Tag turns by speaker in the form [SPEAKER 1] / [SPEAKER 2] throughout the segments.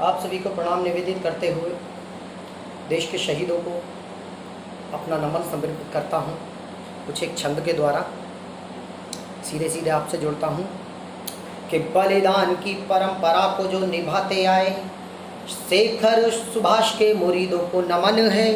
[SPEAKER 1] आप सभी को प्रणाम निवेदित करते हुए देश के शहीदों को अपना नमन समर्पित करता हूँ। कुछ एक छंद के द्वारा सीधे सीधे आपसे जुड़ता हूँ कि बलिदान की परंपरा को जो निभाते आए शेखर सुभाष के मुरीदों को नमन है।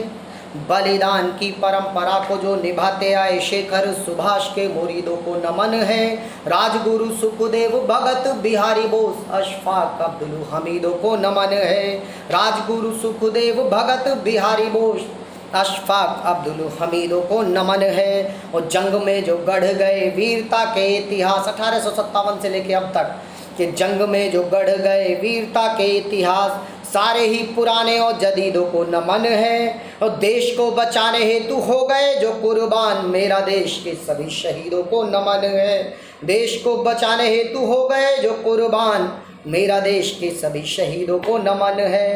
[SPEAKER 1] बलिदान की परंपरा को जो निभाते आए शेखर सुभाष के मुरीदों को नमन है। राजगुरु सुखदेव भगत बिहारी बोस अशफाक अब्दुल हमीदों को नमन है। राजगुरु सुखदेव भगत बिहारी बोस अशफाक अब्दुल हमीदों को नमन है। और जंग में जो गढ़ गए वीरता के इतिहास 1857 से लेकर अब तक कि जंग में जो गढ़ गए वीरता के इतिहास सारे ही पुराने और जदीदों को नमन है। और देश को बचाने हेतु हो गए जो कुर्बान मेरा देश के सभी शहीदों को नमन है। देश को बचाने हेतु हो गए जो कुर्बान मेरा देश के सभी शहीदों को नमन है।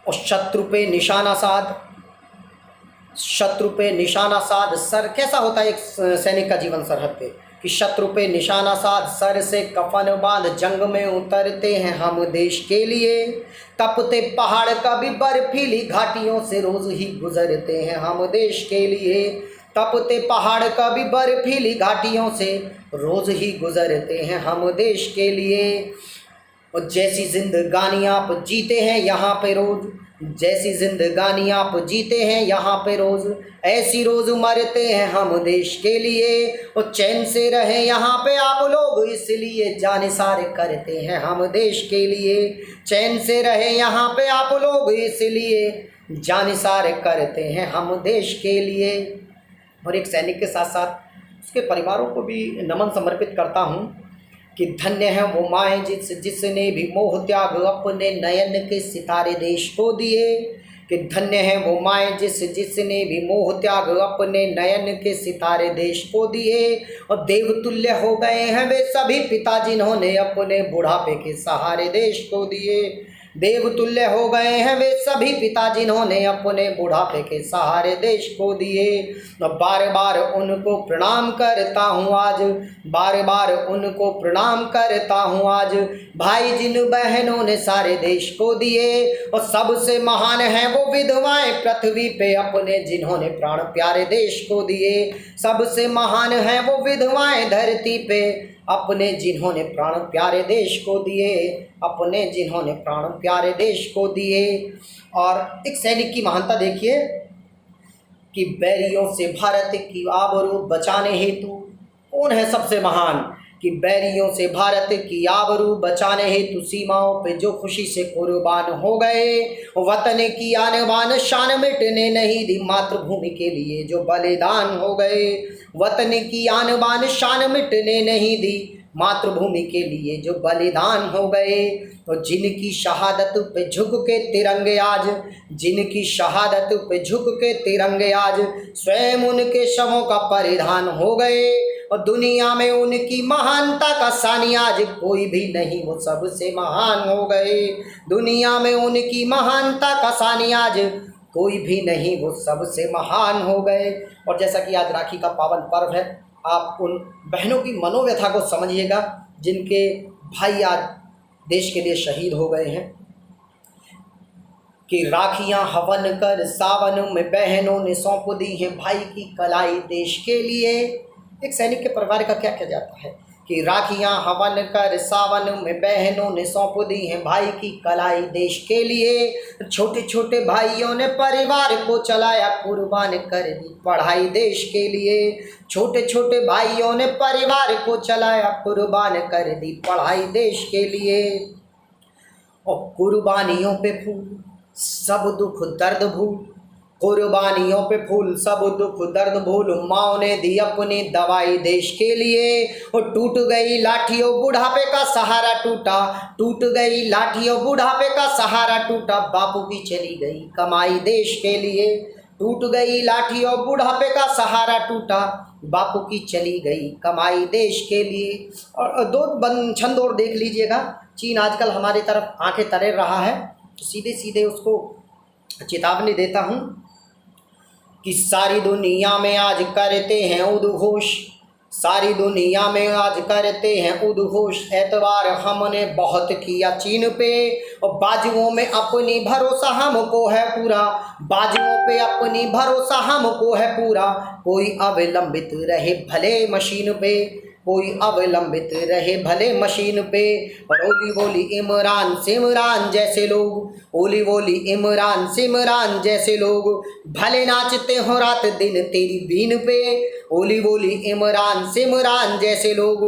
[SPEAKER 1] और शत्रु पे निशाना साध सर कैसा होता है एक सैनिक का जीवन सरहद पे कि शत्रु पे निशाना साध सर से कफन बांध जंग में उतरते हैं हम देश के लिए। तपते पहाड़ का भी बर्फीली घाटियों से रोज ही गुजरते हैं हम देश के लिए। तपते पहाड़ का भी बर्फीली घाटियों से रोज ही गुजरते हैं हम देश के लिए। और जैसी जिंदगानी आप जीते हैं यहाँ पे रोज, जैसी जिंदगानी आप जीते हैं यहाँ पे रोज, ऐसी रोज मरते हैं हम देश के लिए। और चैन से रहे यहाँ पे आप लोग इसलिए जानिसार करते हैं हम देश के लिए। चैन से रहे यहाँ पे आप लोग इसलिए जानिसार करते हैं हम देश के लिए। और एक सैनिक के साथ साथ उसके परिवारों को भी नमन समर्पित करता हूँ कि धन्य है वो माएँ जिसने भी मोह त्याग अपने नयन के सितारे देश को दिए। कि धन्य है वो माएँ जिसने भी मोह त्याग अपने नयन के सितारे देश को दिए। और देवतुल्य हो गए हैं वे सभी पिता जिन्होंने अपने बुढ़ापे के सहारे देश को दिए। देवतुल्य हो गए हैं वे सभी पिता जिन्होंने अपने बुढ़ापे के सहारे देश को दिए। बार बार उनको प्रणाम करता हूँ आज, बार बार उनको प्रणाम करता हूँ आज, भाई जिन बहनों ने सारे देश को दिए। और सबसे महान हैं वो विधवाएं पृथ्वी पे अपने जिन्होंने प्राण प्यारे देश को दिए। सबसे महान हैं वो विधवाएं धरती पे अपने जिन्होंने प्राण प्यारे देश को दिए, अपने जिन्होंने प्राण प्यारे देश को दिए। और एक सैनिक की महानता देखिए कि बैरियों से भारत की आबरू बचाने हेतु कौन है सबसे महान, कि बैरियों से भारत की आबरू बचाने हेतु सीमाओं पे जो खुशी से कुर्बान हो गए। वतन की आन बान शान मिटने नहीं दी मातृभूमि के लिए जो बलिदान हो गए। वतन की आन बान शान मिटने नहीं दी मातृभूमि के लिए जो बलिदान हो गए। और जिनकी शहादत पे झुक के तिरंगे आज, जिनकी शहादत पे झुक के तिरंगे आज स्वयं उनके शवों का परिधान हो गए। और दुनिया में उनकी महानता का सानी आज कोई भी नहीं, वो सबसे महान हो गए। दुनिया में उनकी महानता का सानी आज कोई भी नहीं, वो सबसे महान हो गए। और जैसा कि आज राखी का पावन पर्व है, आप उन बहनों की मनोव्यथा को समझिएगा जिनके भाई आज देश के लिए शहीद हो गए हैं। कि राखियां हवन कर सावन में बहनों ने सौंप दी हैं भाई की कलाई देश के लिए। एक सैनिक के परिवार का क्या किया जाता है कि राखियां हवन कर सावन में बहनों ने सौंप दी हैं भाई की कलाई देश के लिए। छोटे छोटे भाइयों ने परिवार को चलाया कुर्बान कर दी पढ़ाई देश के लिए। छोटे छोटे भाइयों ने परिवार को चलाया कुर्बान कर दी पढ़ाई देश के लिए। और कुर्बानियों पे फूल सब दुख दर्द भूल, कुर्बानियों पे फूल सब दुख दर्द भूल, माँ ने दी अपनी दवाई देश के लिए। और टूट गई लाठियों बुढ़ापे का सहारा टूटा, टूट गई लाठियों बुढ़ापे का सहारा टूटा, बापू की चली गई कमाई देश के लिए। टूट गई लाठियों बुढ़ापे का सहारा टूटा, बापू की चली गई कमाई देश के लिए। और दो छंद और देख लीजिएगा। चीन आजकल हमारी तरफ आंखें तरे रहा है, तो सीधे सीधे उसको चेतावनी देता हूँ कि सारी दुनिया में आज करते हैं उद्घोष, सारी दुनिया में आज करते हैं उद्घोष एतवार हमने बहुत किया चीन पे, और बाजुओं में अपनी भरोसा हमको है पूरा, बाजुओं पे अपनी भरोसा हमको है पूरा। कोई अविलंबित रहे भले मशीन पे, कोई अवलंबित रहे भले मशीन पे। और ओली बोली इमरान सिमरान जैसे लोग, ओली बोली इमरान सिमरान जैसे लोग, भले नाचते हो रात दिन तेरी बीन पे। ओली बोली इमरान सिमरान जैसे लोग,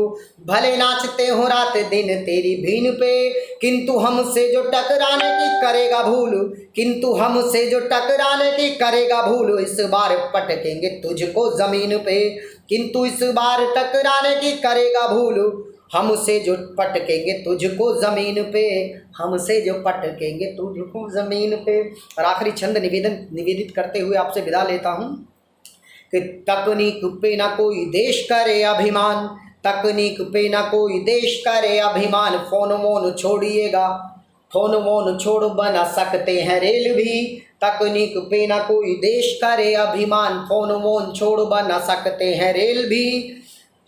[SPEAKER 1] भले नाचते हो रात दिन तेरी बीन पे। किंतु हमसे जो टकराने की करेगा भूल, किंतु हमसे जो टकराने की करेगा भूल, इस बार पटकेंगे तुझको जमीन पे। किंतु इस बार टकराने की करेगा भूल, हमसे जो पटकेंगे तुझको ज़मीन पे, हमसे जो पटकेंगे तुझको ज़मीन पे। और आखिरी छंद निवेदित करते हुए आपसे विदा लेता हूँ कि तकनीक पे ना कोई देश करे अभिमान, तकनीक पे ना कोई देश करे अभिमान। फोन वोन छोड़िएगा, फोन वोन छोड़ बना सकते हैं रेल भी, तकनीक पे ना कोई देश करे अभिमान। फोन वोन छोड़ बना सकते हैं रेल भी।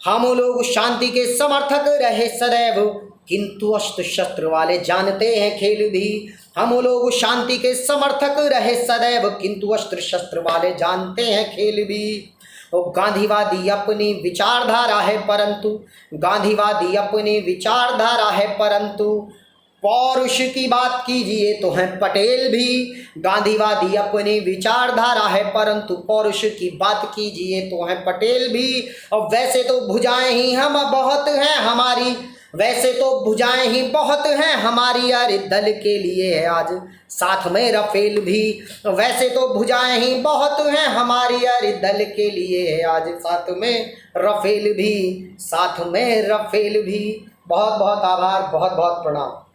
[SPEAKER 1] हम लोग शांति के समर्थक रहे सदैव, किंतु अस्त्र शस्त्र वाले जानते हैं खेल भी। हम लोग शांति के समर्थक रहे सदैव, किंतु अस्त्र शस्त्र वाले जानते हैं खेल भी। और गांधीवादी अपनी विचारधारा है परंतु, गांधीवादी अपनी विचारधारा है परंतु, पौरुष की बात कीजिए तो हैं पटेल भी। गांधीवादी अपनी विचारधारा है परंतु पौरुष की बात कीजिए तो हैं पटेल भी। और वैसे तो भुजाएं ही हम बहुत हैं हमारी, वैसे तो भुजाएं ही बहुत हैं हमारी, अरे दल के लिए है आज साथ में रफेल भी। वैसे तो भुजाएं ही बहुत हैं हमारी, अरे दल के लिए है आज साथ में रफेल भी, साथ में रफेल भी। बहुत बहुत आभार, बहुत बहुत प्रणाम।